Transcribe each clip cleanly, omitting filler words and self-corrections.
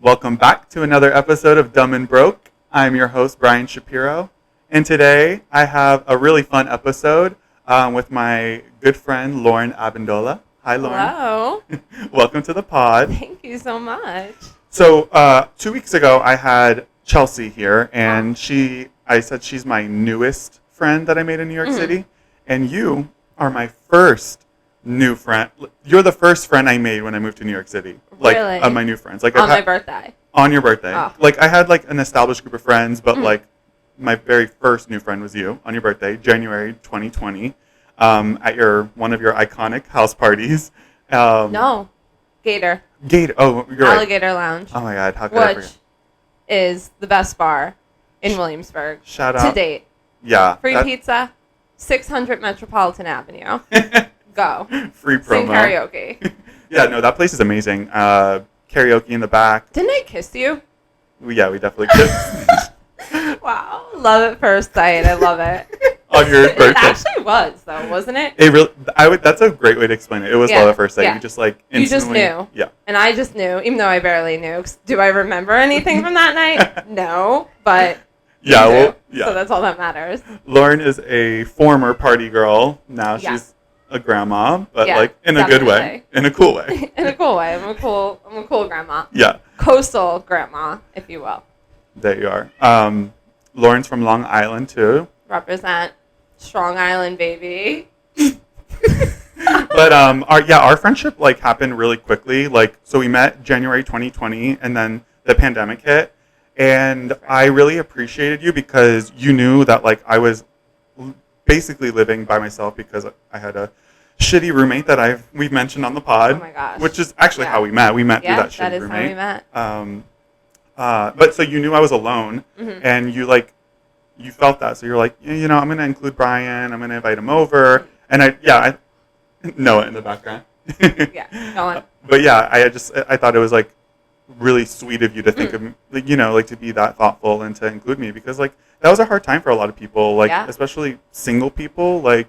Welcome back to another episode of Dumb and Broke. I'm your host, Brian Shapiro. And today I have a really fun episode with my good friend, Lauren Abendola. Hi, Lauren. Hello. Welcome to the pod. Thank you so much. So 2 weeks ago, I had Chelsea here, and I said she's my newest friend that I made in New York City. And you are my first new friend. You're the first friend I made when I moved to New York City. Like, really? of my new friends. Like on my birthday. On your birthday. Oh. Like, I had like an established group of friends, but like my very first new friend was you on your birthday, January 2020, at one of your iconic house parties. No. Gator. Oh, you're Alligator right. Lounge. Oh my God, how could I Which forget? is the best bar in Williamsburg. Shout out. To date. Yeah. Free pizza, 600 Metropolitan Avenue. Go. Free promo. Sing karaoke. Yeah, no, that place is amazing. Karaoke in the back. Didn't I kiss you? Yeah, we definitely kissed. Wow. Love at first sight. I love it. On your birthday. It actually was, though, wasn't it? That's a great way to explain it. It was love at first sight. Yeah. You just like You just instantly. knew. Yeah. And I just knew, even though I barely knew. Do I remember anything from that night? No, but Yeah, you do. well, yeah. So that's all that matters. Lauren is a former party girl. Now Yeah. she's a grandma, but Yeah, like in a good way, in a cool way. In a cool way. I'm a cool grandma. Yeah. Coastal grandma, if you will. There you are. Lauren's from Long Island too. Represent Strong Island, baby. But our friendship like happened really quickly. Like, so we met January 2020, and then the pandemic hit, and I really appreciated you because you knew that like I was basically living by myself because I had a shitty roommate that we've mentioned on the pod. Oh my gosh. Which is actually how we met. We met through that shitty roommate. That is how we met. But so you knew I was alone, and you felt that. So you're like, I'm going to include Brian. I'm going to invite him over. And I know it in the background. Yeah, go on. But yeah, I thought it was like really sweet of you to think of, like to be that thoughtful and to include me because like that was a hard time for a lot of people, like especially single people. Like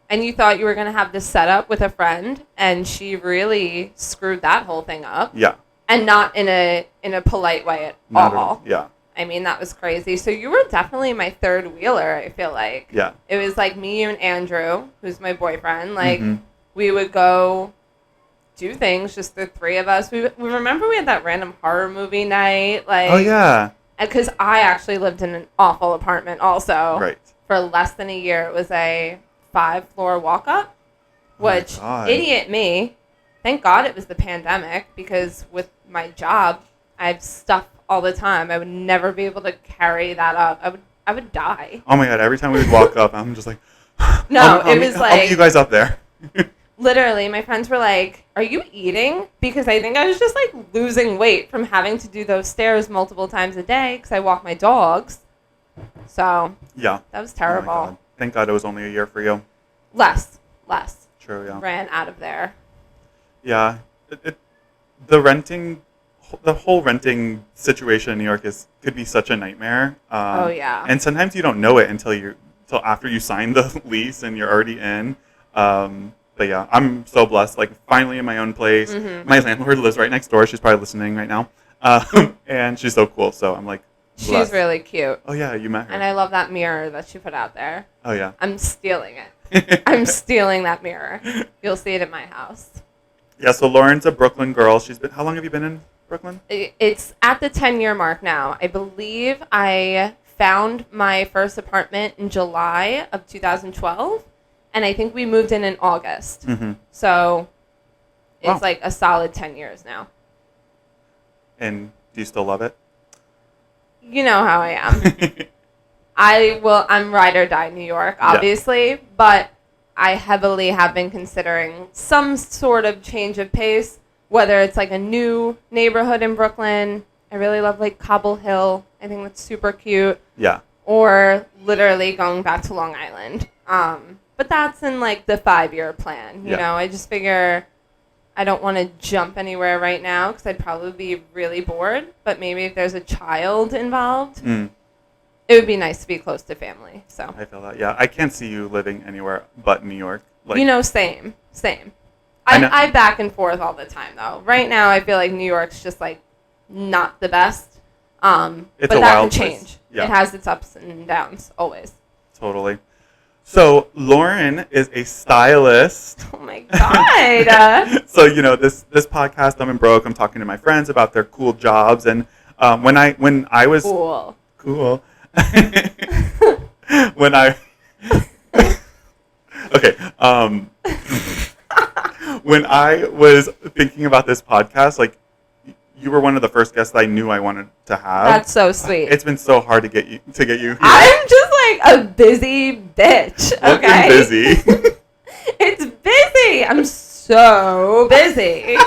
and you thought you were gonna have this set up with a friend, and she really screwed that whole thing up. Yeah, and not in a polite way at all. Yeah. I mean, that was crazy. So you were definitely my third wheeler, I feel like. Yeah. It was like me, you, and Andrew, who's my boyfriend. Like, we would go do things, just the three of us. We remember we had that random horror movie night. Like, oh, yeah. Because I actually lived in an awful apartment also. Right. For less than a year. It was a 5-floor walk-up, which, idiot me. Thank God it was the pandemic, because with my job, I have stuff all the time. I would never be able to carry that up. I would die. Oh my God! Every time we would walk up, I'm just like, no, I'll meet you guys up there. Literally, my friends were like, "Are you eating?" Because I think I was just like losing weight from having to do those stairs multiple times a day because I walk my dogs. So yeah, that was terrible. Oh my God. Thank God it was only a year for you. Less. True. Yeah. Ran out of there. Yeah, the whole renting situation in New York could be such a nightmare. Oh yeah. And sometimes you don't know it until after you sign the lease and you're already in. But yeah, I'm so blessed. Like finally in my own place. My landlord lives right next door. She's probably listening right now. And she's so cool. So I'm like, blessed. She's really cute. Oh yeah, you met her. And I love that mirror that she put out there. Oh yeah. I'm stealing it. I'm stealing that mirror. You'll see it at my house. Yeah. So Lauren's a Brooklyn girl. How long have you been in Brooklyn? It's at the 10-year mark now. I believe I found my first apartment in July of 2012, and I think we moved in August. So it's like a solid 10 years now. And do you still love it? You know how I am. I'm ride or die New York, obviously, but I heavily have been considering some sort of change of pace. Whether it's like a new neighborhood in Brooklyn, I really love like Cobble Hill. I think that's super cute. Yeah. Or literally going back to Long Island. But that's in like the 5-year plan. You know, I just figure I don't want to jump anywhere right now because I'd probably be really bored. But maybe if there's a child involved, it would be nice to be close to family. So I feel that. Yeah, I can't see you living anywhere but New York. Like, same. I back and forth all the time, though. Right now, I feel like New York's just, like, not the best. It's but a that wild can place. change. Yeah. It has its ups and downs, always. Totally. So Lauren is a stylist. Oh my God. So this podcast, I'm in broke. I'm talking to my friends about their cool jobs, and when I was Cool. when I okay when I was thinking about this podcast, like, you were one of the first guests I knew I wanted to have. That's so sweet. It's been so hard to get you here. I'm just like a busy bitch. Okay. Busy. It's busy. I'm so busy.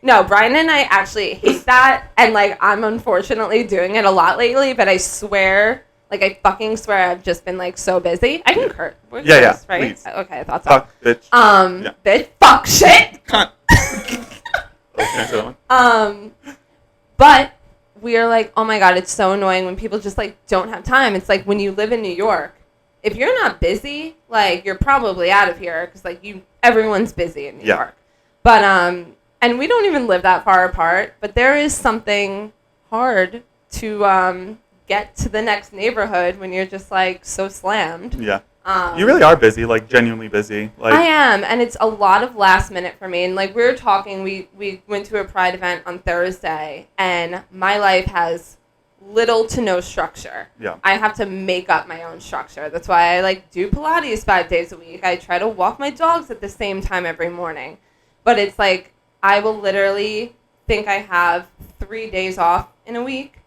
No, Brian and I actually hate that, and like I'm unfortunately doing it a lot lately. But I swear, like I fucking swear, I've just been like so busy. I can curse. Yeah, right? please. Okay, I thought so. Fuck, bitch. Bitch, fuck, shit. Cunt. Can I say that one? But we are like, oh my God, it's so annoying when people just like don't have time. It's like when you live in New York, if you're not busy, like you're probably out of here because like everyone's busy in New York. But and we don't even live that far apart. But there is something hard to get to the next neighborhood when you're just like so slammed. Yeah. You really are busy, like genuinely busy. Like I am, and it's a lot of last minute for me. And like we were talking, we went to a Pride event on Thursday, and my life has little to no structure. Yeah. I have to make up my own structure. That's why I like do Pilates 5 days a week. I try to walk my dogs at the same time every morning. But it's like I will literally think I have 3 days off in a week,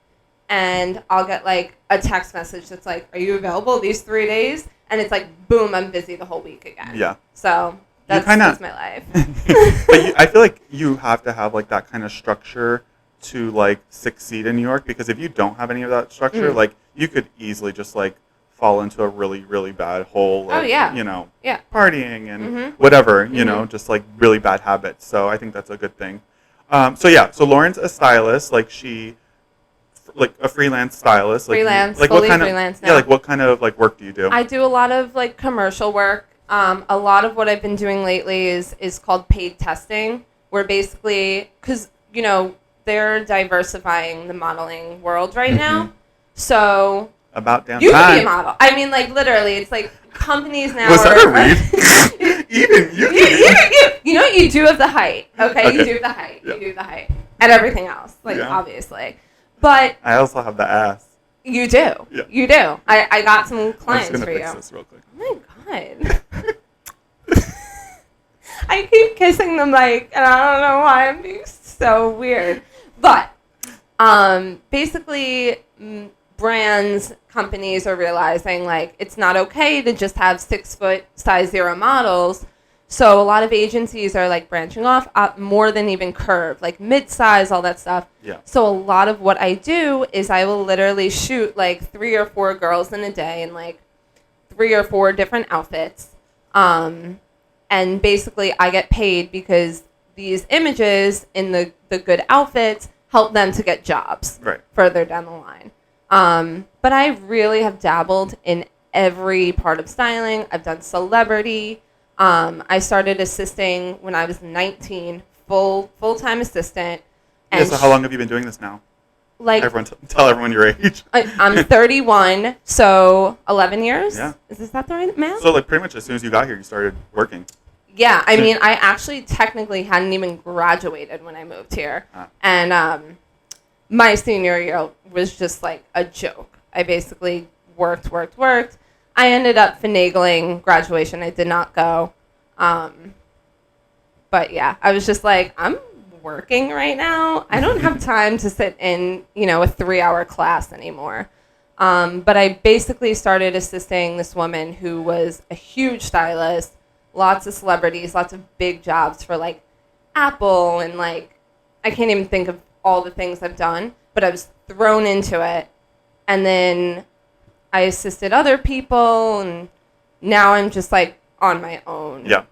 and I'll get like a text message that's like, "Are you available these 3 days?" And it's like, boom, I'm busy the whole week again. Yeah. So that's my life. But I feel like you have to have like that kind of structure to like succeed in New York, because if you don't have any of that structure, like you could easily just like fall into a really, really bad hole of, partying and whatever, you know, just like really bad habits. So I think that's a good thing. So Lauren's a stylist, like like a freelance stylist. Like fully freelance now. Yeah, like what kind of like work do you do? I do a lot of like commercial work. A lot of what I've been doing lately is called paid testing, where basically, because, you know, they're diversifying the modeling world right now. So about damn you time. can be a model. I mean, like literally, it's like companies now. Was that a read? Even you know what you do of the height. Okay, you do the height. Yeah. You do the height and everything else. Like obviously. But I also have the ass. You do. Yeah. You do. I got some clients I'm just for gonna you. fix this real quick. Oh my God. I keep kissing the mic, and I don't know why I'm being so weird. But basically, brands, companies are realizing like it's not okay to just have 6 foot size 0 models. So a lot of agencies are like branching off more than even curve, like mid-size, all that stuff. Yeah. So a lot of what I do is I will literally shoot like 3 or 4 girls in a day in like 3 or 4 different outfits. And basically I get paid because these images in the good outfits help them to get jobs further down the line. But I really have dabbled in every part of styling. I've done celebrity. I started assisting when I was 19, full-time assistant. And so how long have you been doing this now? Like, tell everyone your age. I'm 31, so 11 years. Yeah. Is that the right math? So like pretty much as soon as you got here, you started working. Yeah, I mean, I actually technically hadn't even graduated when I moved here. And my senior year was just like a joke. I basically worked. I ended up finagling graduation. I did not go. But yeah, I was just like, I'm working right now. I don't have time to sit in, a 3-hour class anymore. But I basically started assisting this woman who was a huge stylist, lots of celebrities, lots of big jobs for like Apple and like, I can't even think of all the things I've done, but I was thrown into it. And then I assisted other people, and now I'm just like on my own. Yeah.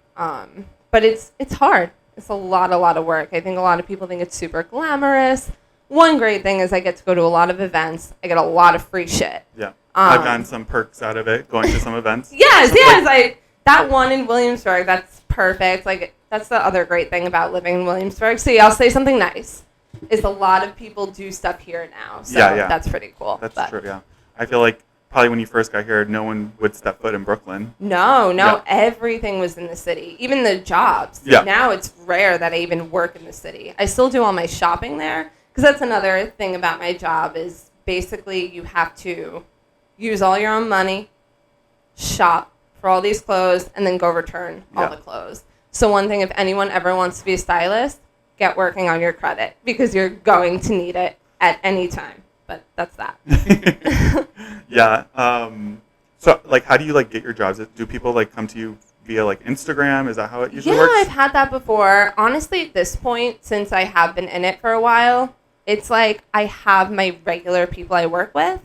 But it's hard. It's a lot of work. I think a lot of people think it's super glamorous. One great thing is I get to go to a lot of events. I get a lot of free shit. Yeah. I've gotten some perks out of it, going to some events. Yes. Like that one in Williamsburg, that's perfect. Like that's the other great thing about living in Williamsburg. See, I'll say something nice. is a lot of people do stuff here now. So Yeah. that's pretty cool. That's true, yeah. I feel like probably when you first got here, no one would step foot in Brooklyn. No, Yeah. everything was in the city. Even the jobs. Yeah. Now it's rare that I even work in the city. I still do all my shopping there, because that's another thing about my job is basically you have to use all your own money, shop for all these clothes, and then go return all the clothes. So one thing, if anyone ever wants to be a stylist, get working on your credit, because you're going to need it at any time. But that's that. Yeah. So, like, how do you, like, get your jobs? Do people, like, come to you via, like, Instagram? Is that how it usually works? Yeah, I've had that before. Honestly, at this point, since I have been in it for a while, it's like I have my regular people I work with.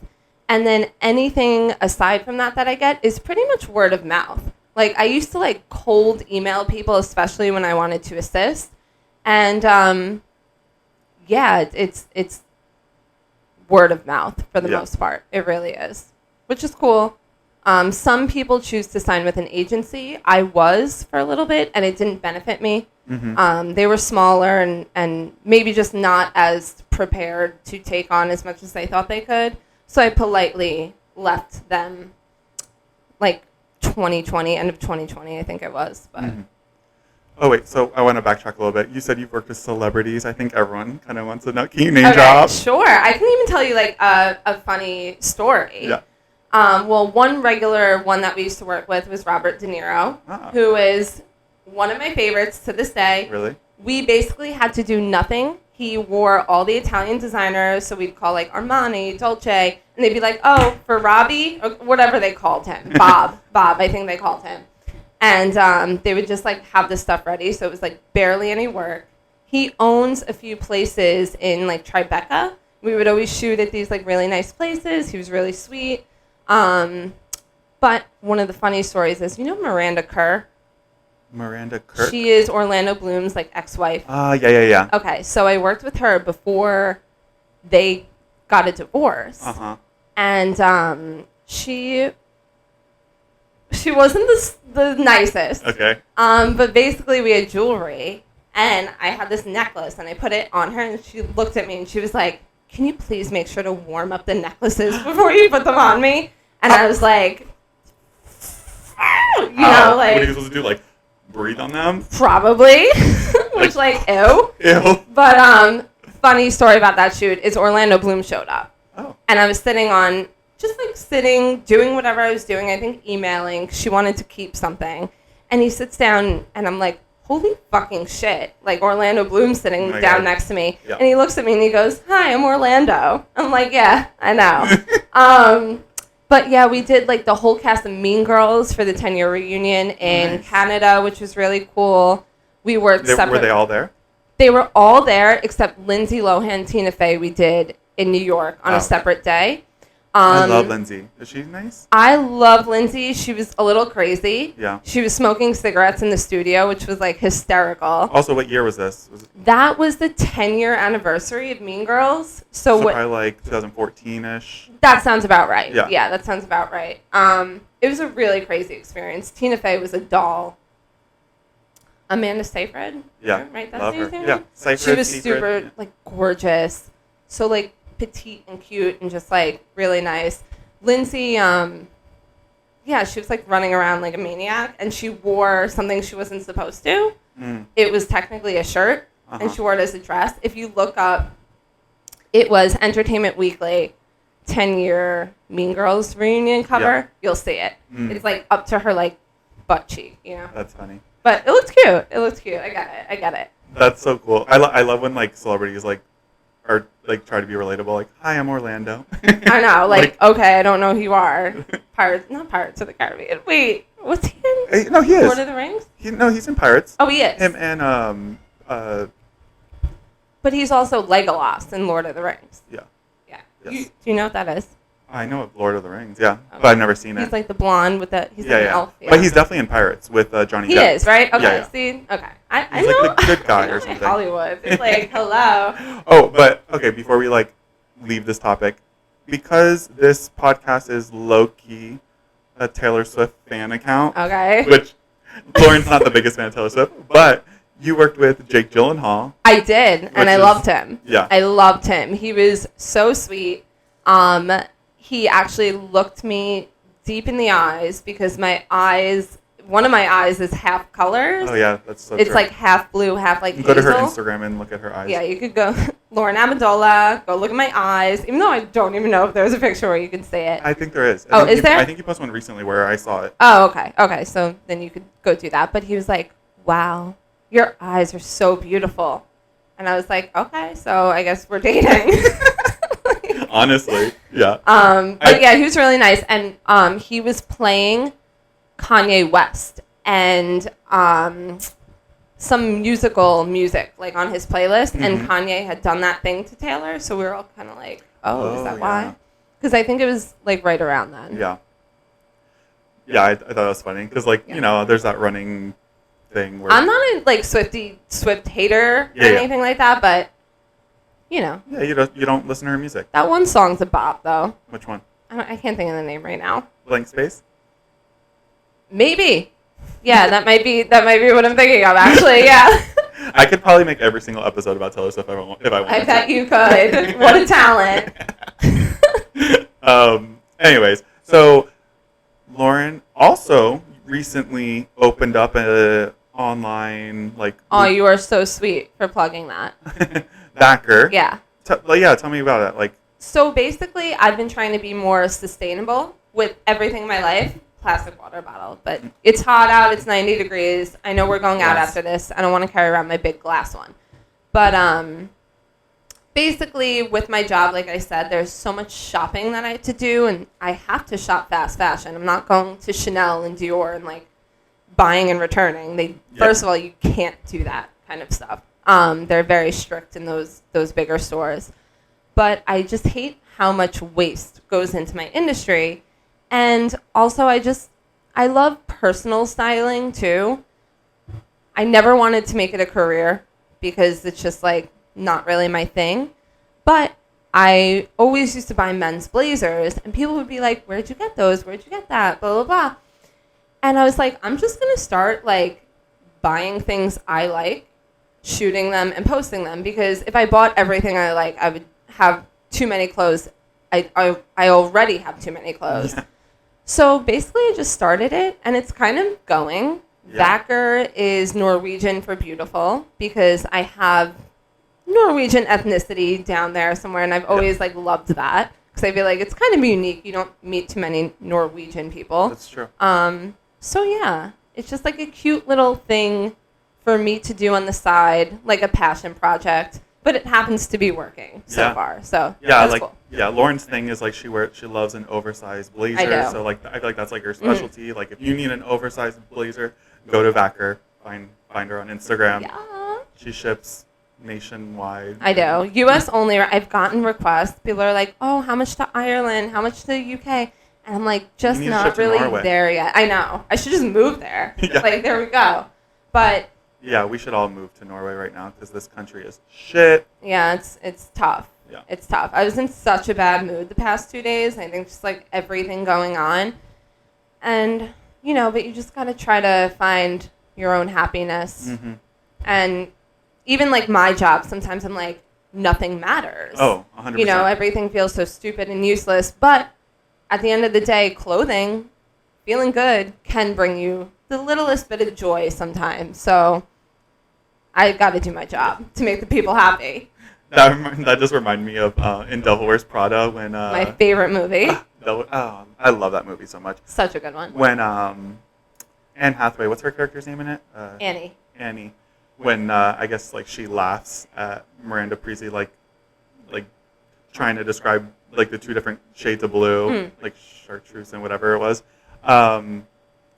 And then anything aside from that I get is pretty much word of mouth. Like, I used to, like, cold email people, especially when I wanted to assist. And, yeah, it's word of mouth for the most part. It really is, which is cool. Some people choose to sign with an agency. I was for a little bit, and it didn't benefit me. Mm-hmm. They were smaller and maybe just not as prepared to take on as much as they thought they could. So I politely left them, like 2020, end of 2020, I think it was. But. Mm-hmm. Oh, wait, so I want to backtrack a little bit. You said you've worked with celebrities. I think everyone kind of wants to know. Can you name drop? Sure. I can even tell you, like, a funny story. Yeah. Well, one regular one that we used to work with was Robert De Niro, who is one of my favorites to this day. Really? We basically had to do nothing. He wore all the Italian designers, so we'd call, like, Armani, Dolce, and they'd be like, oh, for Robbie, or whatever they called him. Bob, I think they called him. And they would just, like, have this stuff ready, so it was, like, barely any work. He owns a few places in, like, Tribeca. We would always shoot at these, like, really nice places. He was really sweet. But one of the funny stories is, you know Miranda Kerr? Miranda Kerr? She is Orlando Bloom's, like, ex-wife. Yeah. Okay, so I worked with her before they got a divorce. Uh-huh. And she wasn't the nicest. Okay. But basically we had jewelry, and I had this necklace, and I put it on her, and she looked at me, and she was like, can you please make sure to warm up the necklaces before you put them on me? And I was like, like... What are you supposed to do, like, breathe on them? Probably. Which, like, ew. Ew. But, funny story about that shoot is Orlando Bloom showed up. Oh. And I was sitting, doing whatever I was doing, I think emailing. She wanted to keep something. And he sits down, and I'm like, holy fucking shit. Like, Orlando Bloom sitting down next to me. Yeah. And he looks at me, and he goes, hi, I'm Orlando. I'm like, yeah, I know. But, yeah, we did, like, the whole cast of Mean Girls for the 10-year reunion in Canada, which was really cool. We worked separate. Were they all there? They were all there, except Lindsay Lohan, Tina Fey, we did in New York on a separate day. I love Lindsay. Is she nice? I love Lindsay. She was a little crazy. Yeah. She was smoking cigarettes in the studio, which was, like, hysterical. Also, what year was this? That was the 10-year anniversary of Mean Girls. So probably, like, 2014-ish? That sounds about right. Yeah. Yeah, that sounds about right. It was a really crazy experience. Tina Fey was a doll. Amanda Seyfried? Yeah. Right? That's love her. name? Yeah. Seyfried, she was Seyfried, super, like, gorgeous. So, like, petite and cute and just, like, really nice. Lindsay, she was, like, running around like a maniac, and she wore something she wasn't supposed to. It was technically a shirt, and she wore it as a dress. If you look up, it was Entertainment Weekly 10-year Mean Girls reunion cover. You'll see it. It's, like, up to her, like, butt cheek, you know? That's funny. But it looks cute. I get it. That's so cool. I love when, like, celebrities, like, are, like, try to be relatable. Like, hi, I'm Orlando. I know. Like, okay, I don't know who you are. Not Pirates of the Caribbean. Wait, what's he in? No, he is. Lord of the Rings? He's in Pirates. Oh, he is. Him and, But he's also Legolas in Lord of the Rings. Yeah. Yeah. Yes. Do you know what that is? I know of Lord of the Rings, yeah. Okay. But I've never seen it. He's like the blonde with the... He's like an elf. Yeah. But he's definitely in Pirates with Johnny Depp. He is, right? Okay, Yeah. See? Okay. I he's know. like the good guy I know or something. Hollywood. It's like, hello. Oh, but, okay, before we, like, leave this topic, because this podcast is low-key a Taylor Swift fan account. Okay. Which, Lauren's not the biggest fan of Taylor Swift, but You worked with Jake Gyllenhaal. I did, and I loved him. Yeah. I loved him. He was so sweet. He actually looked me deep in the eyes because one of my eyes is half colors. Oh, yeah, that's so It's true. like half blue, half like Go to her hazel. Instagram and look at her eyes. Yeah, you could go, Lauren Amendola, go look at my eyes, even though I don't even know if there's a picture where you can see it. I think there is. Is there? I think you posted one recently where I saw it. Oh, okay. Okay, so then you could go do that. But he was like, wow, your eyes are so beautiful. And I was like, okay, so I guess we're dating. Honestly, yeah. But yeah, he was really nice. And he was playing Kanye West and some musical music like on his playlist. And Kanye had done that thing to Taylor. So we were all kind of like, is that why? Because I think it was like right around then. Yeah. Yeah, I thought it was funny because, like, you know, there's that running thing where I'm not a like Swift hater or anything like that, but you know. Yeah, you don't listen to her music. That one song's a bop, though. Which one? I can't think of the name right now. Blank Space? Maybe. Yeah, that might be what I'm thinking of. Actually, yeah. I could probably make every single episode about Taylor Swift if I wanted. I bet you could. What a talent. Anyways, so Lauren also recently opened up a online like. Oh, you are so sweet for plugging that. Vakker. Yeah. Tell me about it. Like. So basically, I've been trying to be more sustainable with everything in my life. Plastic water bottle, but it's hot out. It's 90 degrees. I know we're going out after this. I don't want to carry around my big glass one. But basically, with my job, like I said, there's so much shopping that I have to do, and I have to shop fast fashion. I'm not going to Chanel and Dior and like buying and returning. First of all, you can't do that kind of stuff. They're very strict in those bigger stores. But I just hate how much waste goes into my industry. And also, I love personal styling, too. I never wanted to make it a career because it's just, like, not really my thing. But I always used to buy men's blazers, and people would be like, where'd you get those? Where'd you get that? Blah, blah, blah. And I was like, I'm just going to start, like, buying things I like, shooting them, and posting them. Because if I bought everything I like, I would have too many clothes. I already have too many clothes. Yeah. So basically, I just started it, and it's kind of going. Yeah. Vakker is Norwegian for beautiful because I have Norwegian ethnicity down there somewhere, and I've always like loved that because I feel like it's kind of unique. You don't meet too many Norwegian people. That's true. So yeah, it's just like a cute little thing for me to do on the side, like a passion project. But it happens to be working so far. So yeah, that's cool. Yeah, Lauren's thing is like she loves an oversized blazer. I do. So like I feel like that's like her specialty. Mm-hmm. Like if you need an oversized blazer, go to Vakker. Find her on Instagram. Yeah. She ships nationwide. I do. US only. I've gotten requests. People are like, "Oh, how much to Ireland? How much to UK?" And I'm like, just not really there yet. I know. I should just move there. Yeah. Like there we go. But yeah, we should all move to Norway right now because this country is shit. Yeah, it's tough. Yeah. It's tough. I was in such a bad mood the past 2 days. I think just like everything going on. And, you know, but you just got to try to find your own happiness. Mm-hmm. And even like my job, sometimes I'm like, nothing matters. Oh, 100%. You know, everything feels so stupid and useless. But at the end of the day, clothing, feeling good can bring you the littlest bit of joy sometimes. So I got to do my job to make the people happy. That just reminded me of in Devil Wears Prada when my favorite movie. I love that movie so much. Such a good one. When Anne Hathaway, what's her character's name in it? Annie. Annie. When I guess like she laughs at Miranda Priestly like trying to describe like the two different shades of blue, like chartreuse and whatever it was, and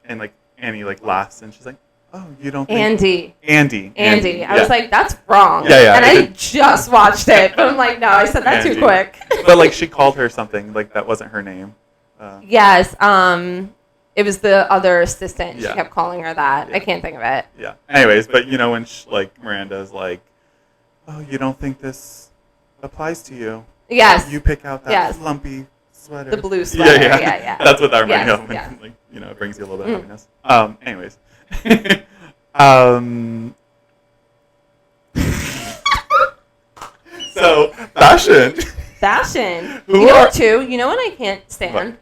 like Annie like laughs and she's like, "Oh, you don't think..." Andy. I was like, that's wrong. Yeah. And I just watched it, but I'm like, no, I said that too quick. But like she called her something like that wasn't her name. Yes. It was the other assistant. She kept calling her that. I can't think of it. Yeah. Anyways, but you know when like Miranda's like, "Oh, you don't think this applies to you?" Yes. You pick out that lumpy sweater. The blue sweater. Yeah. That's what that reminded me of. When, like, you know, it brings you a little bit of happiness. Anyways. So, fashion. Fashion. Who You know are- what, too? You know what I can't stand? What?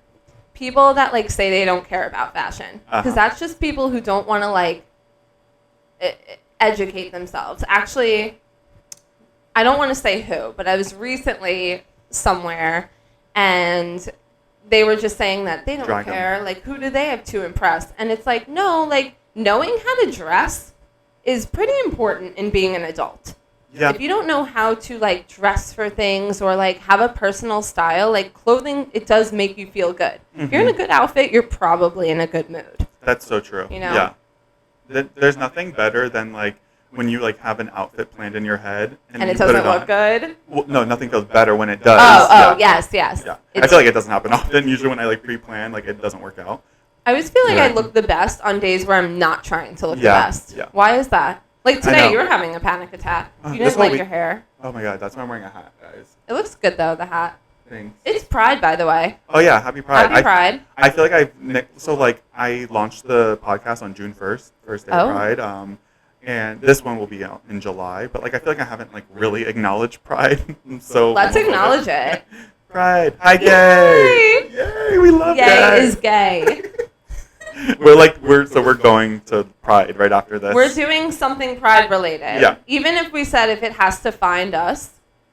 People that, like, say they don't care about fashion. Because that's just people who don't want to, like, educate themselves. Actually, I don't want to say who, but I was recently somewhere, and they were just saying that they don't Drag 'em. care. Like, who do they have to impress? And it's like, no, like, knowing how to dress is pretty important in being an adult. Yeah. If you don't know how to, like, dress for things or, like, have a personal style, like, clothing, it does make you feel good. If you're in a good outfit, you're probably in a good mood. That's so true. You know? Yeah. There's nothing better than, like, when you, like, have an outfit planned in your head. And it you put doesn't look on. good? Well, no, nothing feels better when it does. Oh, yes. Yeah. I feel like it doesn't happen often. Usually when I, like, pre-plan, like, it doesn't work out. I always feel like Yeah. I look the best on days where I'm not trying to look the Yeah, best. yeah. Why is that? Like I today, know. you were having a panic attack. You This didn't whole like week- your hair. Oh, my God. That's why I'm wearing a hat, guys. It looks good, though, the hat. Thanks. It's Pride, by the way. Oh, yeah. Happy Pride. Happy Pride. I feel like I launched the podcast on June 1st, first day of Oh. Pride. And this one will be out in July. But, like, I feel like I haven't, like, really acknowledged Pride. So Let's acknowledge it. Pride. Hi, gay. Yay. We love Gay that. is gay. We're going to Pride right after this. We're doing something Pride related. Yeah. Even if we said if it has to find us,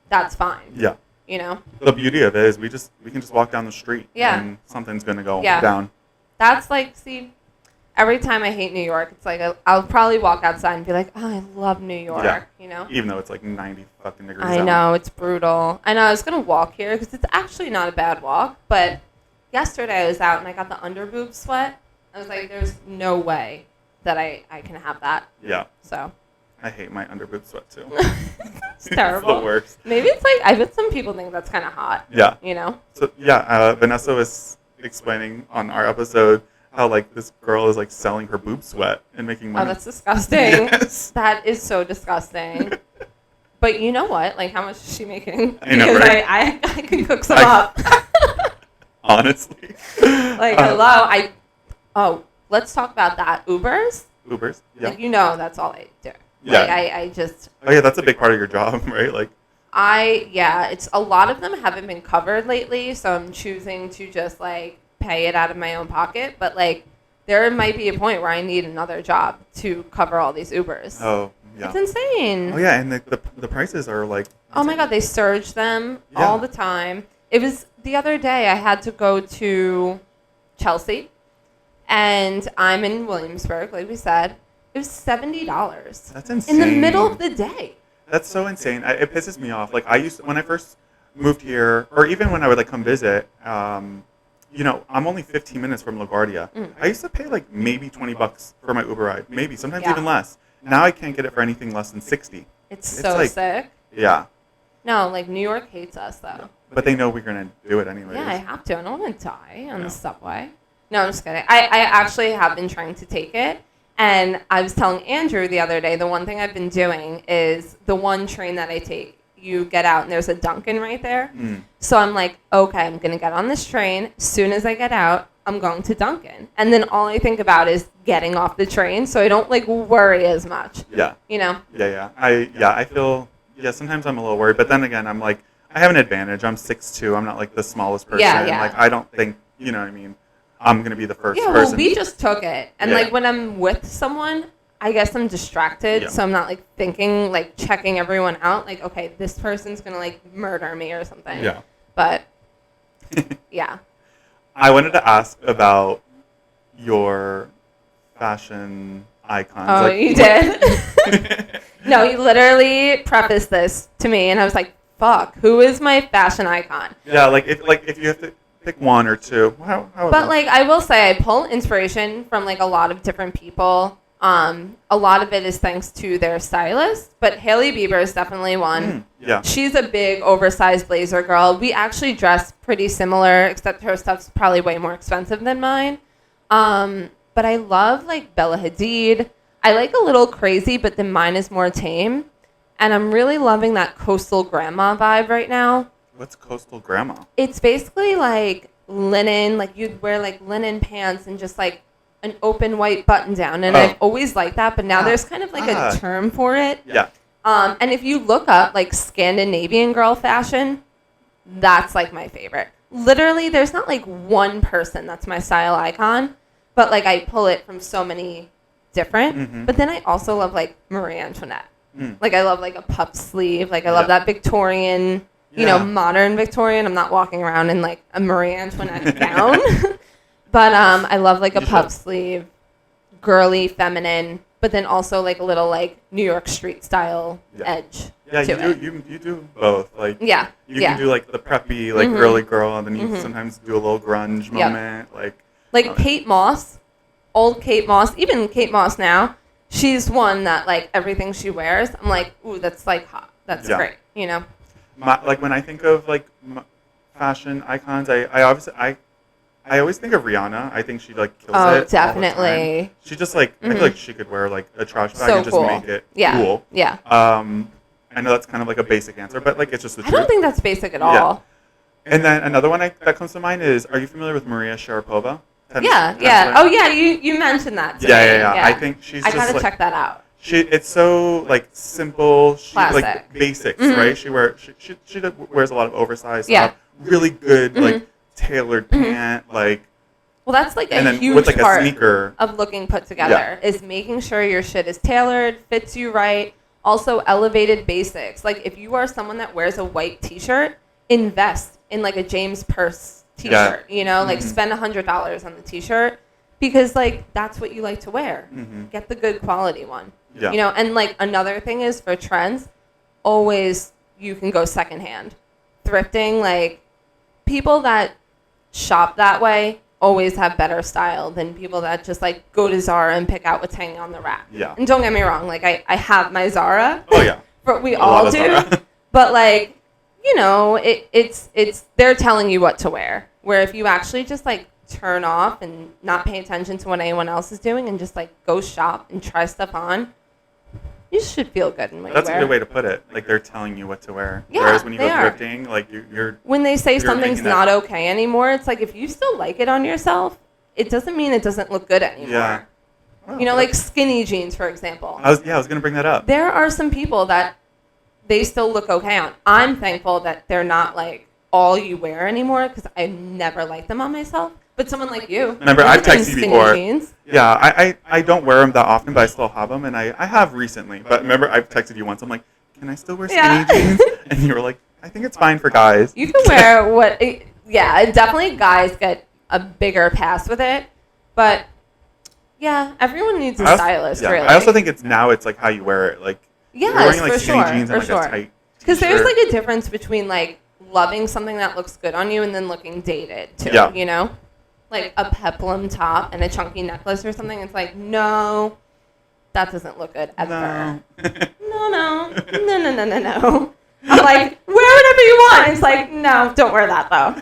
that's fine. Yeah. You know? The beauty of it is we can just walk down the street. Yeah. And something's gonna go Yeah. down. That's like, see, every time I hate New York, it's like I'll probably walk outside and be like, oh, I love New York. Yeah. You know? Even though it's like 90 fucking degrees I out. know, it's brutal. I know, I was going to walk here because it's actually not a bad walk, but yesterday I was out and I got the underboob sweat. I was like, there's no way that I can have that. Yeah. So. I hate my underboob sweat too. It's terrible. It's the worst. Maybe it's like, I bet some people think that's kind of hot. Yeah. You know? So yeah, Vanessa was explaining on our episode how like this girl is like selling her boob sweat and making money. Oh, that's disgusting. Yes. That is so disgusting. But you know what? Like, how much is she making? I know, Because right? I can cook some up. Honestly. Like, hello. Let's talk about that. Ubers? Ubers. Yeah. Like, you know that's all I do. Yeah. Like, I just... Oh yeah, that's a big part of your job, right? Like. it's a lot of them haven't been covered lately, so I'm choosing to just, like, pay it out of my own pocket. But, like, there might be a point where I need another job to cover all these Ubers. Oh yeah. It's insane. Oh yeah, and the prices are like. Oh my God, they surge them Yeah. all the time. It was the other day I had to go to Chelsea, and I'm in Williamsburg, like we said. It was $70 That's insane. in the middle of the day. That's so insane. It pisses me off. Like when I first moved here, or even when I would like come visit. You know, I'm only 15 minutes from LaGuardia. I used to pay like maybe $20 for my Uber ride, maybe sometimes Yeah. even less. Now I can't get it for anything less than 60. It's so like- sick. Yeah, No, like New York hates us though. but they know we're gonna do it anyways. Yeah, I have to. I don't want to die on Yeah. the subway. No, I'm just kidding. I actually have been trying to take it. And I was telling Andrew the other day, the one thing I've been doing is the one train that I take, you get out and there's a Dunkin' right there. So I'm like, okay, I'm going to get on this train. As soon as I get out, I'm going to Dunkin'. And then all I think about is getting off the train so I don't like worry as much. Yeah. You know? Yeah. I feel sometimes I'm a little worried, but then again I'm like I have an advantage. I'm 6'2". I'm not like the smallest person. Yeah. Like I don't think, you know what I mean, I'm gonna be the first Yeah, person. well, we just took it. And Yeah. like when I'm with someone, I guess I'm distracted. Yeah. So I'm not like thinking, like checking everyone out. Like, okay, this person's going to like murder me or something. Yeah. But yeah. I wanted to ask about your fashion icons. Oh, like, you did? No, you literally prefaced this to me, and I was like, fuck, who is my fashion icon? Yeah, like if you have to pick one or two, how But like I will say, I pull inspiration from like a lot of different people. A lot of it is thanks to their stylist, but Hailey Bieber is definitely one. Yeah. She's a big oversized blazer girl. We actually dress pretty similar, except her stuff's probably way more expensive than mine. But I love like Bella Hadid. I like a little crazy, but then mine is more tame. And I'm really loving that coastal grandma vibe right now. What's coastal grandma? It's basically like linen, like you'd wear like linen pants and just like an open white button down. And I've always liked that, but now there's kind of like a term for it. Yeah. And if you look up like Scandinavian girl fashion, that's like my favorite. Literally, there's not like one person that's my style icon, but like I pull it from so many different. Mm-hmm. But then I also love like Marie Antoinette. Mm. Like I love like a puff sleeve. Like I love that Victorian, you know, modern Victorian. I'm not walking around in like a Marie Antoinette gown. But I love like a puff sleeve, girly, feminine, but then also like a little like New York street style edge. Yeah, to you do both. Like you can do like the preppy, like girly girl, and then you sometimes do a little grunge moment, like Kate Moss, old Kate Moss, even Kate Moss now. She's one that like everything she wears, I'm like, ooh, that's like hot. That's great, you know. Like when I think of like fashion icons, I always think of Rihanna. I think she like kills it. Oh, definitely. All the time. She just like I feel like she could wear like a trash bag and just make it cool. Yeah. I know that's kind of like a basic answer, but like it's just the truth. I don't think that's basic at all. And then another one that comes to mind is, are you familiar with Maria Sharapova? Yeah. Oh yeah, you mentioned that. Yeah. I think she's. I just gotta check that out. It's so like simple. She classic. Like basics, right? She wears a lot of oversized stuff. Really good like tailored pant like. Well, that's like a huge with, like, part a sneaker. of looking put together is making sure your shit is tailored, fits you right. Also, elevated basics. Like if you are someone that wears a white T-shirt, invest in like a James Purse T-shirt. You know, like spend $100 on the T-shirt because like that's what you like to wear. Get the good quality one. You know, and like another thing is for trends, always you can go secondhand. Thrifting, like people that shop that way always have better style than people that just like go to Zara and pick out what's hanging on the rack. Yeah. And don't get me wrong, like I have my Zara. Oh yeah. But we all do. But like, you know, it's they're telling you what to wear. Where if you actually just like turn off and not pay attention to what anyone else is doing and just like go shop and try stuff on, you should feel good in what you wear. That's a good way to put it. Like they're telling you what to wear. Yeah, whereas when you go thrifting, like you're when they say something's not okay anymore, it's like if you still like it on yourself, it doesn't mean it doesn't look good anymore. Yeah. Well, you know, like skinny jeans, for example. I was gonna bring that up. There are some people that they still look okay on. I'm thankful that they're not like all you wear anymore because I never liked them on myself. But someone like you. Remember, I've texted you before. Jeans. Yeah, I don't wear them that often, but I still have them, and I have recently. But remember, I've texted you once. I'm like, can I still wear skinny jeans? And you were like, I think it's fine for guys. You can wear what... Yeah, definitely guys get a bigger pass with it. But, yeah, everyone needs a stylist, really. I also think it's like how you wear it. Like, you're wearing like skinny jeans and like a tight t-shirt. Because there's like a difference between like loving something that looks good on you and then looking dated, too, you know? Like a peplum top and a chunky necklace or something. It's like, no, that doesn't look good ever. No. No. I'm like, wear whatever you want. It's like, no, don't wear that though.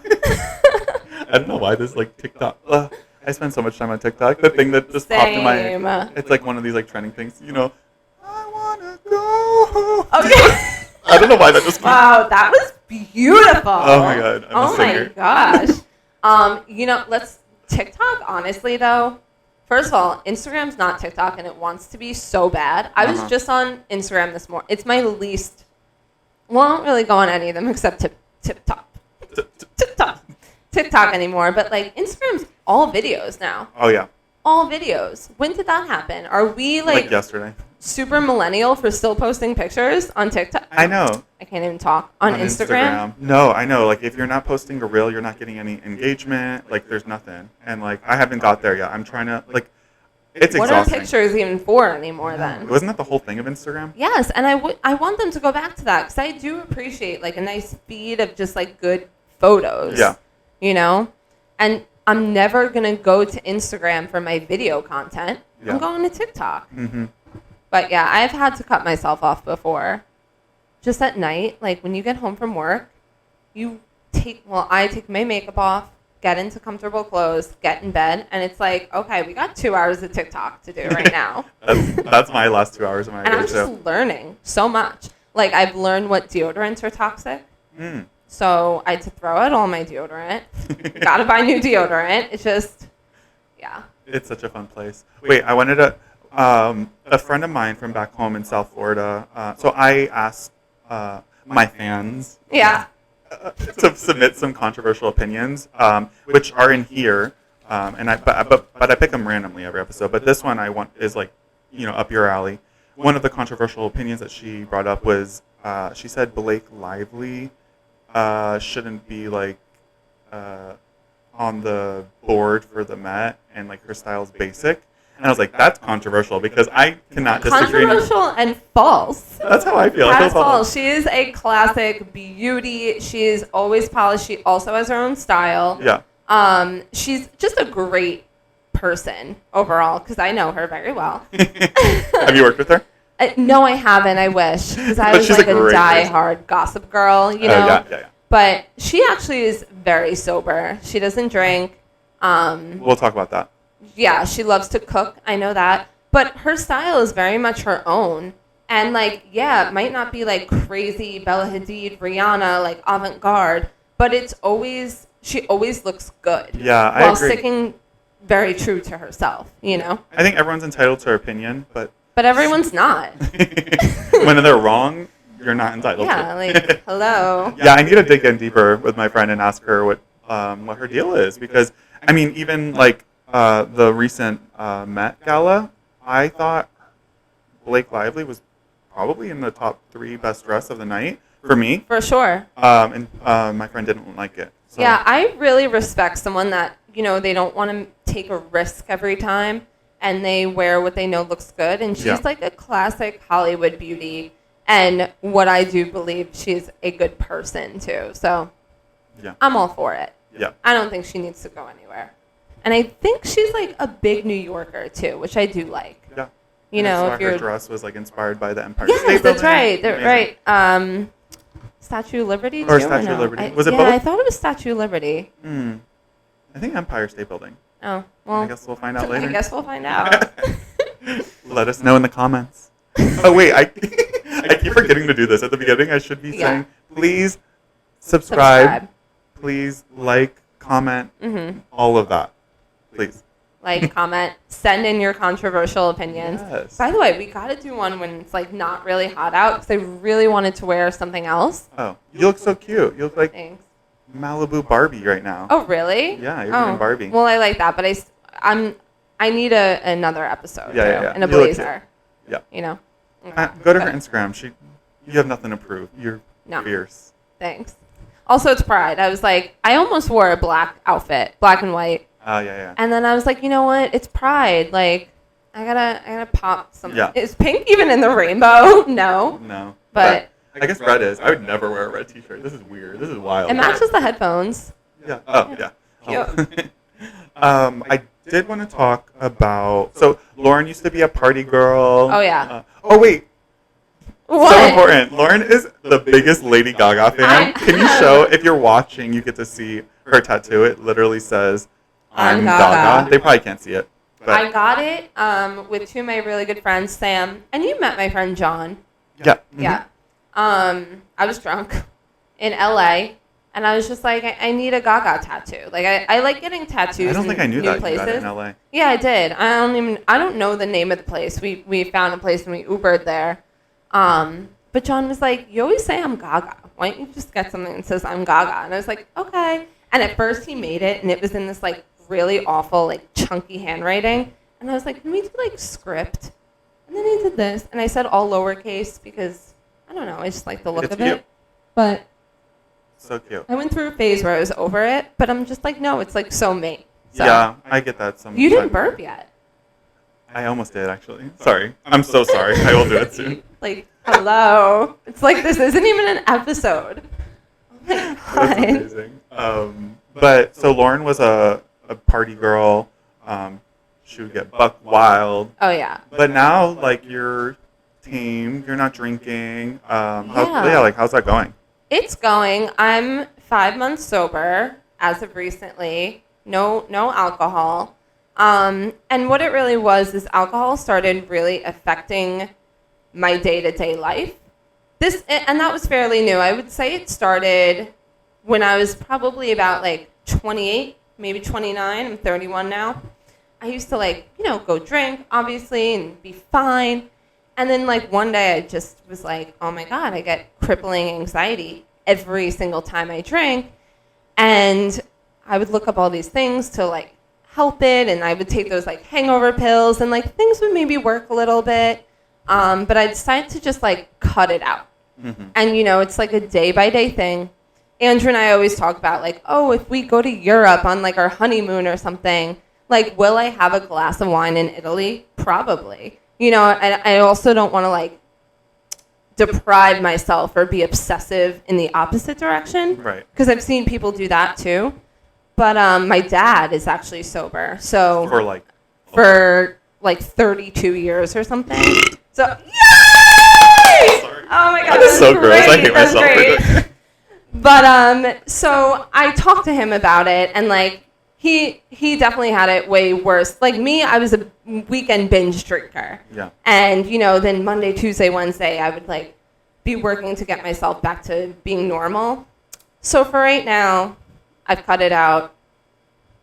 I don't know why this like TikTok. I spend so much time on TikTok. The thing that just popped in my, it's like one of these like trending things. You know, I wanna go home. Okay. I don't know why that just. Wow, that was beautiful. Oh my god. Oh my gosh. You know, TikTok, honestly, though, first of all, Instagram's not TikTok, and it wants to be so bad. I was just on Instagram this morning. It's my least, well, I don't really go on any of them except TikTok anymore, but, like, Instagram's all videos now. Oh, yeah. All videos. When did that happen? Are we, like yesterday. Super millennial for still posting pictures on TikTok? I know. I can't even talk. On Instagram? No, I know. Like, if you're not posting a reel, you're not getting any engagement. Like, there's nothing. And, like, I haven't got there yet. I'm trying to, like, it's exhausting. What are pictures even for anymore then? Wasn't that the whole thing of Instagram? Yes, and I want them to go back to that because I do appreciate, like, a nice feed of just, like, good photos. Yeah. You know? And I'm never going to go to Instagram for my video content. Yeah. I'm going to TikTok. Mm-hmm. But, yeah, I've had to cut myself off before. Just at night, like, when you get home from work, I take my makeup off, get into comfortable clothes, get in bed, and it's like, okay, we got 2 hours of TikTok to do right now. that's my last 2 hours of my day, and I'm just learning so much. Like, I've learned what deodorants are toxic. So I had to throw out all my deodorant. Got to buy new deodorant. It's just, yeah. It's such a fun place. Wait, I wanted to... A friend of mine from back home in South Florida. So I asked my fans Yeah. to submit some controversial opinions, which are in here. But I pick them randomly every episode. But this one I want is like, up your alley. One of the controversial opinions that she brought up was she said Blake Lively shouldn't be like on the board for the Met, and like her style's basic. And I was like, that's controversial because I cannot disagree. Controversial and false. That's how I feel. That's false. She is a classic beauty. She is always polished. She also has her own style. Yeah. She's just a great person overall because I know her very well. Have you worked with her? No, I haven't. I wish because I But was she's like a a great die-hard gossip girl, you know. Yeah. But she actually is very sober. She doesn't drink. We'll talk about that. Yeah, she loves to cook. I know that. But her style is very much her own. And, like, yeah, it might not be, like, crazy Bella Hadid, Rihanna, like, avant-garde. But she always looks good. Yeah, I while agree. sticking very true to herself, you know? I think everyone's entitled to their opinion, but everyone's not. when they're wrong, you're not entitled to. Yeah, like, hello. Yeah, I need to dig in deeper with my friend and ask her what her deal is. Because, I mean, even, like, the recent Met Gala, I thought Blake Lively was probably in the top 3 best dress of the night for me. For sure. And my friend didn't like it. So. Yeah, I really respect someone that, they don't want to take a risk every time and they wear what they know looks good. And she's like a classic Hollywood beauty. And what I do believe, she's a good person too. So I'm all for it. Yeah. I don't think she needs to go anywhere. And I think she's like a big New Yorker too, which I do like. Yeah. If her you're dress was like inspired by the Empire State Yes, Building. that's right. Right. Statue of Liberty too? Or Statue of Liberty. Was it both? Yeah, I thought it was Statue of Liberty. I think Empire State Building. Oh, well. I guess we'll find out later. I guess we'll find out. Let us know in the comments. Oh, wait. I keep forgetting to do this. At the beginning, I should be saying, please subscribe. Please like, comment, all of that. Please. Like, comment, send in your controversial opinions. Yes. By the way, we got to do one when it's like not really hot out because I really wanted to wear something else. Oh, you look so cute. You look like Thanks. Malibu Barbie right now. Oh, really? Yeah, you're doing Barbie. Well, I like that, but I need another episode and a You look blazer. cute. Yeah. Okay. Go to her Instagram. You have nothing to prove. You're fierce. Thanks. Also, it's Pride. I was like, I almost wore a black outfit, black and white. Oh, yeah. And then I was like, you know what? It's Pride. Like, I gotta pop something. Yeah. Is pink even in the rainbow? No. No. But I guess red is. I would never wear a red t-shirt. This is weird. This is wild. it matches the headphones. Yeah. Oh, yeah. Cute. I did want to talk about... So, Lauren used to be a party girl. Oh, yeah. Wait. What? So important. Lauren is the biggest Lady Gaga fan. Can you show... If you're watching, you get to see her tattoo. It literally says, I'm Gaga. They probably can't see it. But I got it with 2 of my really good friends, Sam, and you met my friend John. Yeah. Mm-hmm. Yeah. I was drunk in LA, and I was just like, I need a Gaga tattoo. Like, I like getting tattoos. I don't think I knew new that places. you got it in LA. Yeah, I did. I don't know the name of the place. We found a place and we Ubered there. But John was like, you always say I'm Gaga. Why don't you just get something that says I'm Gaga? And I was like, okay. And at first he made it, and it was in this like really awful, like chunky handwriting. And I was like, can we do like script? And then he did this, and I said all lowercase because I don't know, I just like the look of it. But so cute. I went through a phase where I was over it, but I'm just like, no, it's like so me. So, yeah, I get that. You didn't burp yet. I almost did, actually. Sorry. I'm so sorry. I will do it soon. Like, hello. It's like this isn't even an episode. Oh my God. That's amazing. But so Lauren was a party girl. She would get buck wild. Oh, yeah. But now, like, you're tame. You're not drinking. How's that going? It's going. I'm 5 months sober as of recently. No alcohol. And what it really was is alcohol started really affecting my day-to-day life. And that was fairly new. I would say it started when I was probably about like 28, maybe 29. I'm 31 now. I used to like, go drink, obviously, and be fine. And then like one day I just was like, oh my God, I get crippling anxiety every single time I drink. And I would look up all these things to like help it. And I would take those like hangover pills and like things would maybe work a little bit. But I decided to just like cut it out. Mm-hmm. And it's like a day by day thing. Andrew and I always talk about like, oh, if we go to Europe on like our honeymoon or something, like, will I have a glass of wine in Italy? Probably. I also don't want to like deprive myself or be obsessive in the opposite direction. Right. Because I've seen people do that too. But my dad is actually sober. So for like 32 years or something. So yay! Sorry. Oh my God. That is so great. gross. I hate myself for doing it. But so I talked to him about it, and like he definitely had it way worse. Like me, I was a weekend binge drinker. Yeah. And then Monday, Tuesday, Wednesday, I would like be working to get myself back to being normal. So for right now, I've cut it out.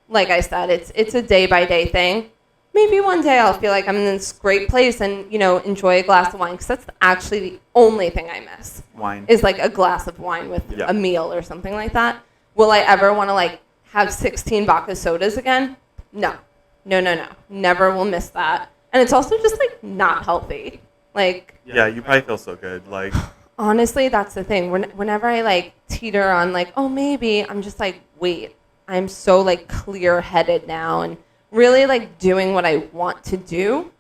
Like I said, it's a day by day thing. Maybe one day I'll feel like I'm in this great place and, enjoy a glass of wine, because that's actually the only thing I miss. Wine. Is like a glass of wine with a meal or something like that. Will I ever want to like have 16 vodka sodas again? No. Never will miss that. And it's also just like not healthy. Like. Yeah, you probably feel so good. Like. Honestly, that's the thing. Whenever I like teeter on like, oh, maybe, I'm just like, wait, I'm so like clear headed now and really like doing what I want to do.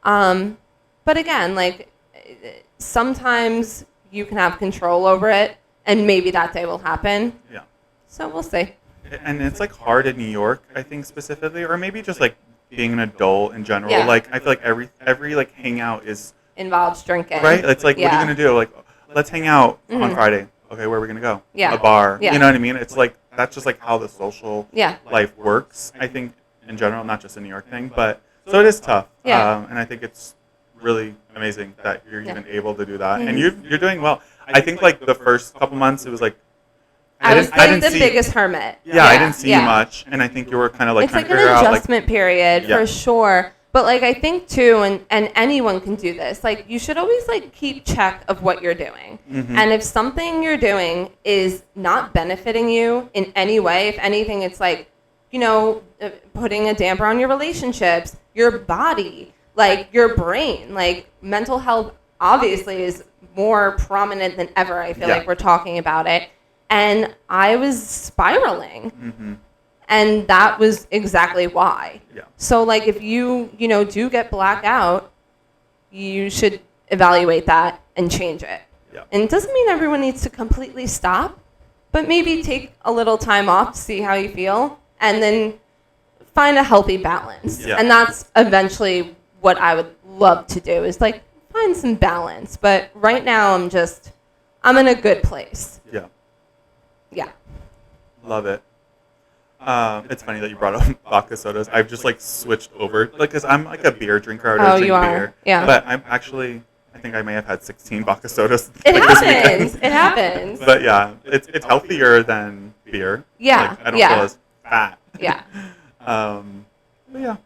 But again, like sometimes you can have control over it and maybe that day will happen. Yeah. So we'll see. And it's like hard in New York, I think specifically, or maybe just like being an adult in general. Yeah. Like I feel like every like hangout is involves drinking. Right? It's like, what are you going to do? Like, let's hang out on Friday. Okay, where are we going to go? Yeah. A bar. Yeah. You know what I mean? It's like, that's just like how the social Yeah. life works, I think, in general, not just a New York thing. But so it is tough. Yeah. And I think it's really amazing that you're even able to do that. Mm-hmm. And you're doing well. I think like the first couple months, it was like, I was like the biggest hermit. Yeah, I didn't see you much. And I think you were kind of like it's trying like to figure out. It's like an adjustment period Yeah. for sure. But like I think too, and anyone can do this, like you should always like keep check of what you're doing. Mm-hmm. And if something you're doing is not benefiting you in any way, if anything, it's like, putting a damper on your relationships, your body, like your brain, like mental health obviously is more prominent than ever. I feel like we're talking about it. And I was spiraling. Mm-hmm. And that was exactly why. Yeah. So, like, if you, do get blacked out, you should evaluate that and change it. Yeah. And it doesn't mean everyone needs to completely stop, but maybe take a little time off to see how you feel, and then find a healthy balance. Yeah. And that's eventually what I would love to do, is, like, find some balance. But right now, I'm in a good place. Yeah. Yeah. Love it. It's funny that you brought up vodka sodas. I've just like switched over, like, because I'm like a beer drinker. I drink beer. Yeah. But I think I may have had 16 vodka sodas. It happens. It happens. But yeah, it's healthier than beer. Yeah. Like, I don't feel as fat. Yeah. But yeah,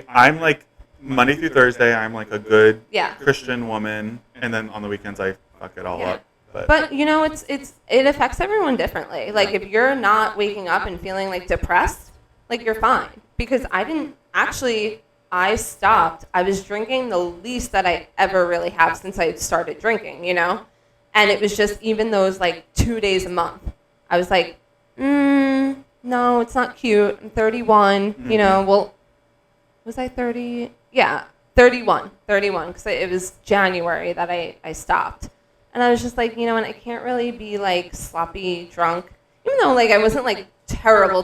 I'm like Monday through Thursday. I'm like a good Christian woman, and then on the weekends I fuck it all up. But it affects everyone differently. Like if you're not waking up and feeling like depressed, like you're fine. Because I stopped. I was drinking the least that I ever really have since I started drinking, And it was just even those like 2 days a month. I was like, no, it's not cute. I'm 31, Mm-hmm. well, was I 30? Yeah, 31, because it was January that I stopped. And I was just like, and I can't really be like sloppy drunk, even though like I wasn't like terrible,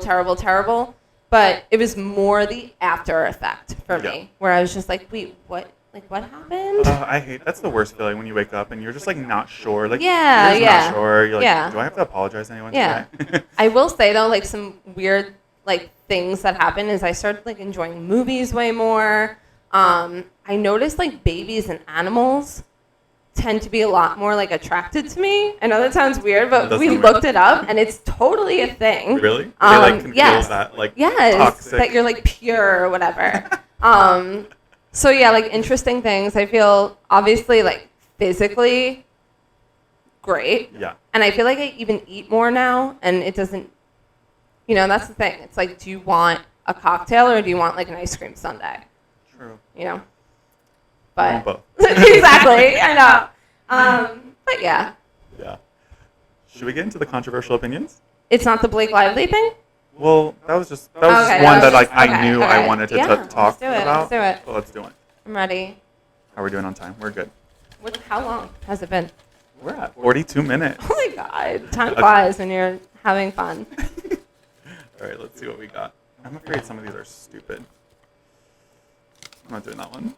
but it was more the after effect for me, where I was just like, wait, what happened? I hate, that's the worst feeling when you wake up and you're just like not sure. Like, you're just not sure. You're like, do I have to apologize to anyone today? I will say though, like some weird like things that happened is I started like enjoying movies way more. I noticed like babies and animals tend to be a lot more like attracted to me. I know that sounds weird, but we weird. looked it up and it's totally a thing. Really? They like can yes. feel that like yes, toxic. that you're like pure or whatever. So yeah, like interesting things. I feel obviously like physically great. Yeah. And I feel like I even eat more now, and it doesn't, that's the thing. It's like, do you want a cocktail or do you want like an ice cream sundae? True. But both. exactly, I know. But yeah. Yeah. Should we get into the controversial opinions? It's not the Blake Lively thing? Well, that was just one that like I knew I wanted to talk about. Let's do it. So let's do it. I'm ready. How are we doing on time? We're good. How long has it been? We're at 42 minutes. Oh my god. Time flies when you're having fun. All right, let's see what we got. I'm afraid some of these are stupid. I'm not doing that one.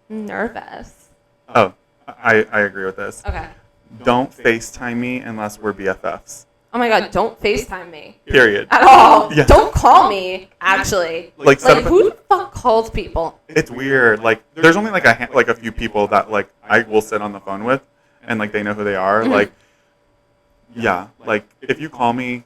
Nervous. Oh, I agree with this. Okay. Don't FaceTime me unless we're BFFs. Oh my god, don't FaceTime me. Period. At all. Yeah. Don't call me, actually. Like who the fuck calls people? It's weird. Like, there's only like a few people that like I will sit on the phone with, and like they know who they are. Mm-hmm. Like, yeah. Like, if you call me,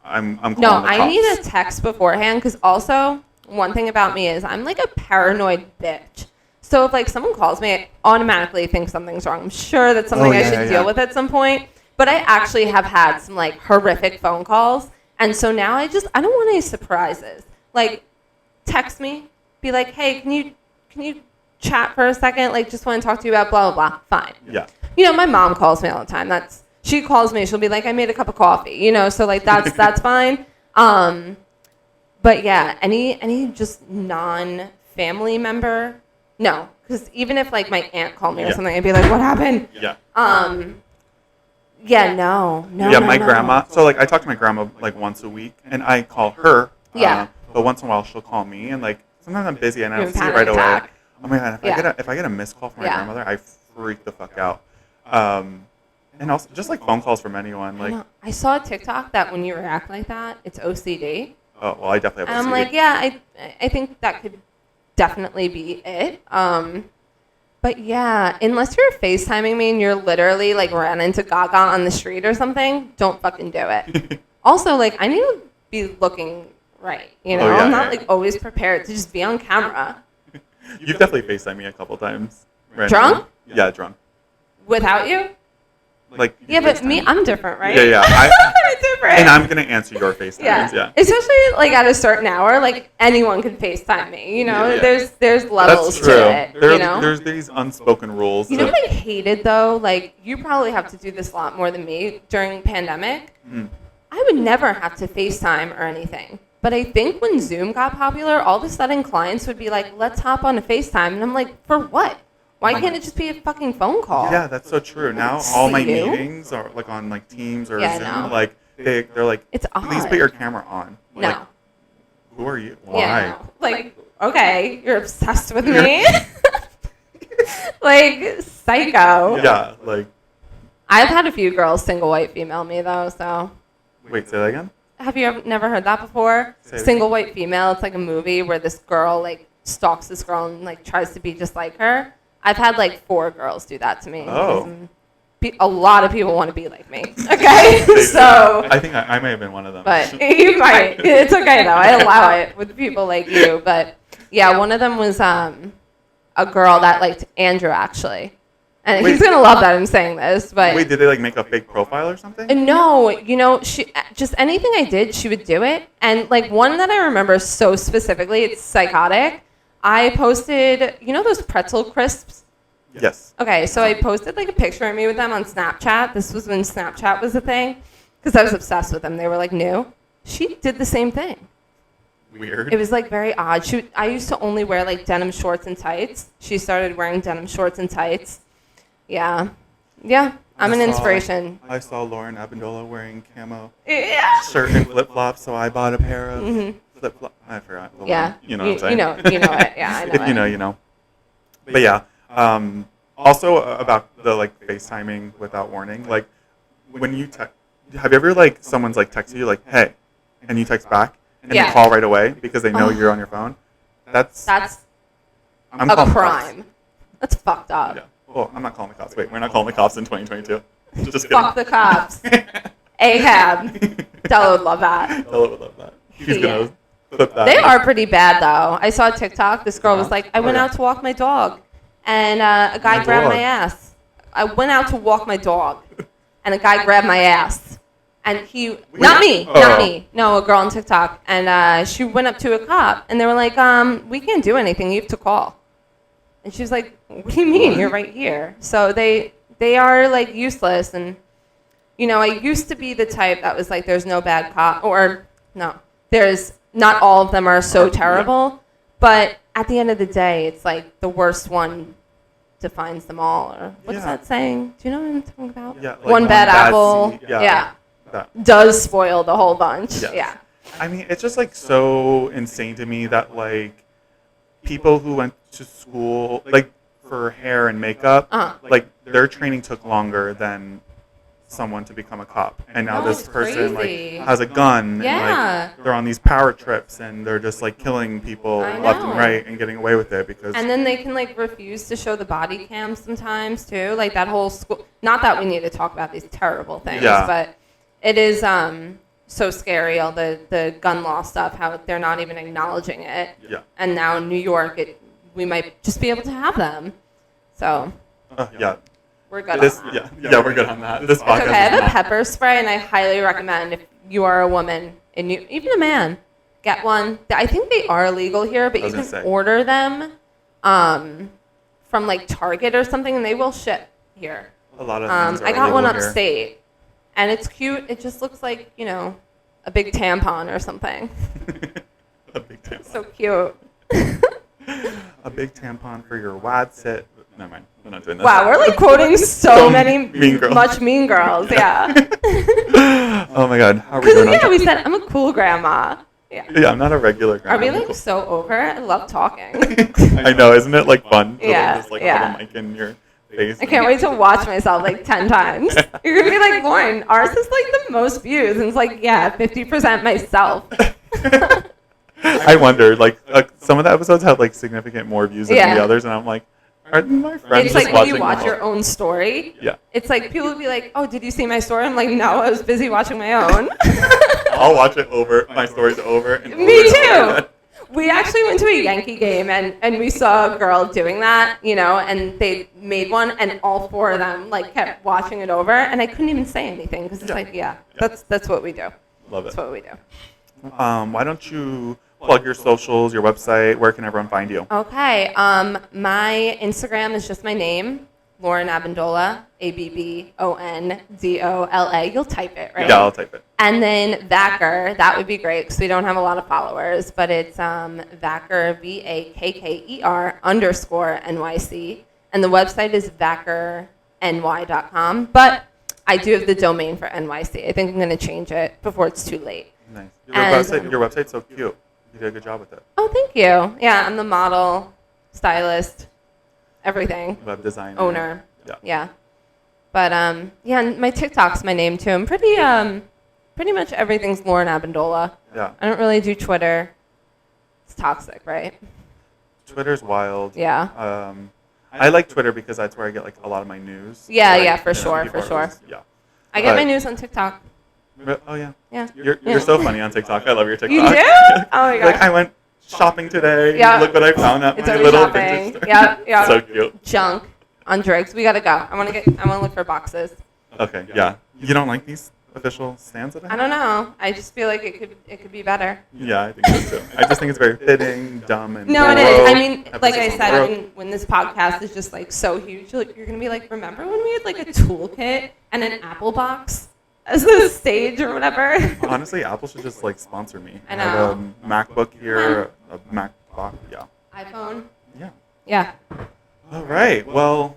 I'm calling No, the I cops. need a text beforehand, because also one thing about me is I'm like a paranoid bitch. So if like someone calls me, I automatically think something's wrong. I'm sure that's something I should deal with at some point. But I actually have had some like horrific phone calls, and so now I don't want any surprises. Like, text me, be like, hey, can you chat for a second? Like, just want to talk to you about blah blah blah. Fine. Yeah. My mom calls me all the time. She calls me. She'll be like, I made a cup of coffee. So like that's fine. But yeah, any just non-family member. No, because even if like my aunt called me or something, I'd be like, "What happened?" Yeah. Yeah, no. Yeah, my grandma. So like, I talk to my grandma like once a week, and I call her. Yeah. But once in a while, she'll call me, and like sometimes I'm busy and I don't see it panic right away. attack. Oh my god! If I get a missed call from my grandmother, I freak the fuck out. And also just like phone calls from anyone. Like, I saw a TikTok that when you react like that, it's OCD. Oh well, I definitely have OCD. And I'm like, yeah, I think that could definitely be it. But yeah, unless you're FaceTiming me and you're literally like ran into Gaga on the street or something, don't fucking do it. Also, like, I need to be looking right. I'm not like always prepared to just be on camera. You've definitely FaceTimed me a couple times. Randomly. Drunk? Yeah, drunk. Without you? Like, yeah, but me, I'm different, right? Yeah. I'm different. And I'm gonna answer your FaceTimes. Yeah. Especially like at a certain hour, like anyone can FaceTime me. There's levels That's true. to it. There's these unspoken rules. You know what I hated though? Like, you probably have to do this a lot more than me during pandemic. I would never have to FaceTime or anything. But I think when Zoom got popular, all of a sudden clients would be like, let's hop on a FaceTime. And I'm like, for what? Why can't it just be a fucking phone call? Yeah, that's so true. Now all my meetings are like on like Teams or Zoom. No. Like they're like, it's odd. Please put your camera on. No. Like, who are you? Why? Yeah, no. Like, okay, you're obsessed with me. Like, psycho. Yeah, like. I've had a few girls single white female me though, so. Wait, say that again? Have you never heard that before? Single white female. It's like a movie where this girl like stalks this girl and like tries to be just like her. I've had like 4 girls do that to me. Oh. A lot of people want to be like me. Okay, so. I think I may have been one of them. But you might. It's okay though. I allow it with people like you. But yeah, one of them was a girl that liked Andrew actually. And he's gonna love that I'm saying this, but wait, did they like make a fake profile or something? No, she just anything I did, she would do it. And like one that I remember so specifically, it's psychotic. I posted, those pretzel crisps? Yes. Okay, so I posted like a picture of me with them on Snapchat. This was when Snapchat was a thing, because I was obsessed with them. They were like new. She did the same thing. Weird. It was like very odd. I used to only wear like denim shorts and tights. She started wearing denim shorts and tights. Yeah. I'm an inspiration. I saw Lauren Abendola wearing camo shirt and flip-flops, so I bought a pair of flip-flops. I forgot. You know what I'm saying? You know it. Yeah, I know If you know, you know. But yeah. Also about the like FaceTiming without warning, like when you have you ever like someone's like texted you like, hey, and you text back and you call right away because they know you're on your phone? I'm a calling the crime. cops. That's fucked up. Yeah. Well, I'm not calling the cops. Wait, we're not calling the cops in 2022. Just kidding. Fuck the cops. ACAB. Della would love that. Della would love that. She's gonna clip that. They are pretty bad though. I saw a TikTok. This girl was like, I went yeah. out to walk my dog, and a guy grabbed my ass. I went out to walk my dog, and a guy grabbed my ass. And not me. No, a girl on TikTok. And she went up to a cop, and they were like, we can't do anything. You have to call. And she was like, what do you mean? You're right here. So they are, like, useless. And, you know, I used to be the type that was like, there's no bad cop. Or, no, not all of them are so terrible. But at the end of the day, it's like the worst one defines them all. Or what's that saying? Do you know what I'm talking about? Yeah, like one bad apple. Yeah. Does spoil the whole bunch. Yes. Yeah. I mean, it's just like so insane to me that like people who went to school like for hair and makeup, like their training took longer than someone to become a cop. And now this person like has a gun and like they're on these power trips and they're just like killing people left and right and getting away with it because and then they can like refuse to show the body cam sometimes too. Like that whole school, not that we need to talk about these terrible things, but it is so scary, all the gun law stuff, how they're not even acknowledging it. Yeah. And now in New York, we might just be able to have them. So. Yeah. We're good on that. Yeah, we're good on that. This podcast okay, I have a pepper spray, and I highly recommend if you are a woman, and even a man, get one. I think they are illegal here, but you can order them from like Target or something, and they will ship here. A lot of things are I got one here. upstate. And it's cute. It just looks like, you know, a big tampon or something. A big tampon. It's so cute. A big tampon for your wad sit. Never mind. We're not doing this. Wow, we're like quoting so many Mean Girls. much Mean Girls. Yeah. Oh my God. How are we doing? Yeah, we said I'm a cool grandma. Yeah, I'm not a regular grandma. Are we like so over? I love talking. I know, isn't it like fun? To, yeah. Just like put a mic in your face. I can't wait to watch myself like 10 times. You're gonna be like, Lauren, ours is like the most views, and it's like, yeah, 50% myself. I wonder, like some of the episodes have like significant more views than the others, and I'm like, are my friends it's just like watching when you watch your own story. Yeah. It's like people will be like, oh, did you see my story? I'm like, no, I was busy watching my own. I'll watch it over, my story's over. And Me too. We actually went to a Yankee game, and we saw a girl doing that, you know, and they made one, and all four of them, like, kept watching it over, and I couldn't even say anything, because it's like, that's what we do. Love it. That's what we do. Why don't you plug your socials, your website, where can everyone find you? Okay, my Instagram is just my name, Lauren Abindola, Abondola. You'll type it, right? Yeah, I'll type it. And then Vakker, that would be great because we don't have a lot of followers, but it's Vakker, VAKKER_NYC. And the website is vakkerny.com. But I do have the domain for NYC. I think I'm going to change it before it's too late. Nice. Your website's so cute. You did a good job with it. Oh, thank you. Yeah, I'm the model, stylist, everything. Web designer. Owner. Yeah. But, yeah, and my TikTok's my name, too. I'm pretty much everything's Lauren Abindola. Yeah. I don't really do Twitter. It's toxic, right? Twitter's wild. Yeah. I like Twitter because that's where I get like a lot of my news. Yeah, like, for sure. Yeah. I get my news on TikTok. Oh yeah. Yeah. You're so funny on TikTok. I love your TikTok. You do? Oh my god. Like I went shopping today. Yeah. Look what I found at it's my always little shopping. vintage store. Yeah. So cute. Junk on drugs. We gotta go. I wanna look for boxes. Okay. Yeah. You don't like these official stands that I have? I don't know. I just feel like it could be better. Yeah, I think so too. I just think it's very fitting, dumb, and no, it is. I mean, like I said, broke. when this podcast is just like so huge, you're gonna be like, remember when we had like a toolkit and an Apple box as the stage or whatever? Honestly, Apple should just like sponsor me. I know. I have a MacBook here, a MacBook, yeah. iPhone. Yeah. Yeah. All right. Well,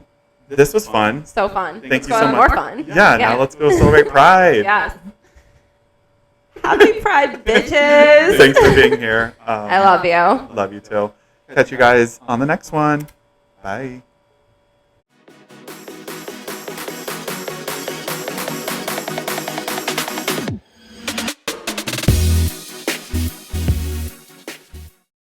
this was fun. So fun. Thank you so much. More fun. Yeah. Now let's go celebrate Pride. Yes. Happy Pride, bitches. Thanks for being here. I love you. Love you too. Catch you guys on the next one. Bye.